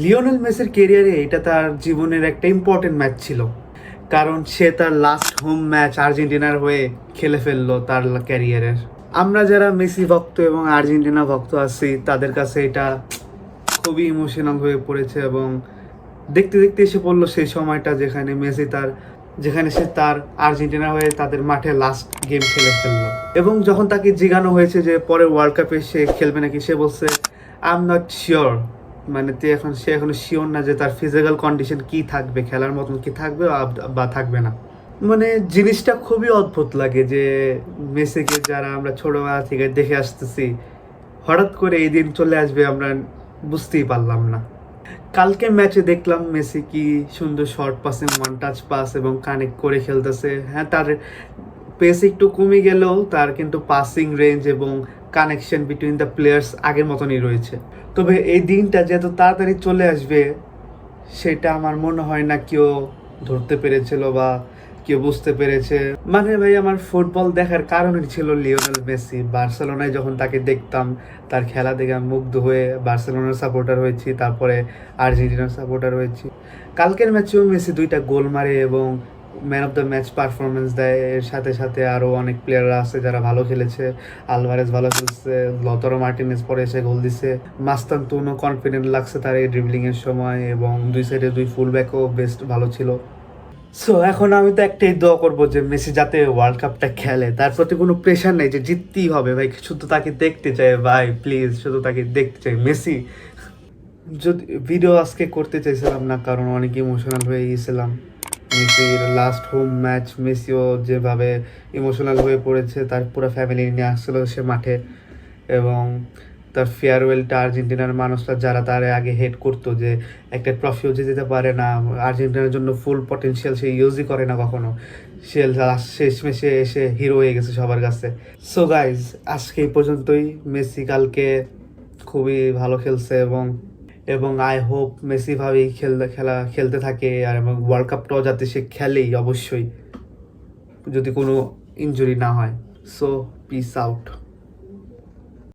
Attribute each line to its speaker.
Speaker 1: Lionel মেসির কেরিয়ারে এটা তার জীবনের একটা ইম্পর্টেন্ট ম্যাচ ছিল, কারণ সে তার লাস্ট হোম ম্যাচ আর্জেন্টিনার হয়ে খেলে ফেললো তার ক্যারিয়ারের। আমরা যারা মেসি ভক্ত এবং আর্জেন্টিনা ভক্ত আছি তাদের কাছে এটা খুবই ইমোশনাল হয়ে পড়েছে, এবং দেখতে দেখতে এসে পড়লো সেই সময়টা যেখানে সে তার আর্জেন্টিনা হয়ে তাদের মাঠে লাস্ট গেম খেলে ফেললো। এবং যখন তাকে জিজ্ঞানো হয়েছে যে পরে ওয়ার্ল্ড কাপে সে খেলবে নাকি, সে বলছে আই এম নট শিওর। মানে সে এখনো শিওর না যে তার ফিজিক্যাল কন্ডিশন কি থাকবে, খেলার মতন কি থাকবে বা থাকবে না। মানে জিনিসটা খুবই অদ্ভুত লাগে যে মেসিকে যারা আমরা ছোটবেলা থেকে দেখে আসতেছি, হঠাৎ করে এই দিন চলে আসবে আমরা বুঝতেই পারলাম না। কালকে ম্যাচে দেখলাম মেসি কি সুন্দর শর্ট পাসে ওয়ান টাচ পাস এবং কানেক্ট করে খেলতেছে। হ্যাঁ, তার পেস একটু কমে গেলেও তার কিন্তু পাসিং রেঞ্জ এবং কানেকশন বিটুইন দ্য প্লেয়ার্স আগের মতনই রয়েছে। তবে এই দিনটা যেহেতু তাড়াতাড়ি চলে আসবে সেটা আমার মনে হয় না কেউ ধরতে পেরেছিল বা কেউ বুঝতে পেরেছে। মানে ভাই, আমার ফুটবল দেখার কারণই ছিল লিওনেল মেসি। বার্সেলোনায় যখন তাকে দেখতাম, তার খেলা দেখে আমি মুগ্ধ হয়ে বার্সেলোনার সাপোর্টার হয়েছি, তারপরে আর্জেন্টিনার সাপোর্টার হয়েছি। কালকের ম্যাচেও মেসি 2টা গোল মারে এবং man of the match performance দেয়। এর সাথে সাথে আরও অনেক প্লেয়াররা আছে যারা ভালো খেলেছে। আলভারেজ ভালো খেলছে, লতারো মার্টিনেজ পরে এসে গোল দিছে, মাস্তানতুনও কনফিডেন্ট লাগছে তার এই ড্রিবলিংয়ের সময়, এবং দুই সাইডে 2 ফুলব্যাকও বেস্ট ভালো ছিল। সো এখন আমি তো একটাই দোয়া করবো যে মেসি যাতে ওয়ার্ল্ড কাপটা খেলে। তার প্রতি কোনো প্রেশার নেই যে জিততেই হবে ভাই, শুধু তাকে দেখতে চাই ভাই, প্লিজ শুধু তাকে দেখতে চাই মেসি। যদি ভিডিও আজকে করতে চাইছিলাম না, কারণ অনেক ইমোশনাল হয়ে গিয়েছিলাম। মেসির লাস্ট হোম ম্যাচ, মেসিও যেভাবে ইমোশনাল হয়ে পড়েছে, তার পুরো ফ্যামিলি নিয়ে আসছিল সে মাঠে, এবং তার ফেয়ারওয়েলটা আর্জেন্টিনার মানুষরা যারা তার আগে হেড করতো যে একটা ট্রফিও জিতে পারে না, আর্জেন্টিনার জন্য ফুল পটেনশিয়াল সে ইউজই করে না কখনো, সে শেষমেশে এসে হিরো হয়ে গেছে সবার কাছে। সো গাইজ, আজকে এই পর্যন্তই। মেসি কালকে খুবই ভালো খেলছে, এবং আই হোপ মেসি ভাবেই খেলতে থাকে, আর এবং ওয়ার্ল্ড কাপটাও যাতে সে খেলেই অবশ্যই, যদি কোনো ইনজুরি না হয়। So piece out.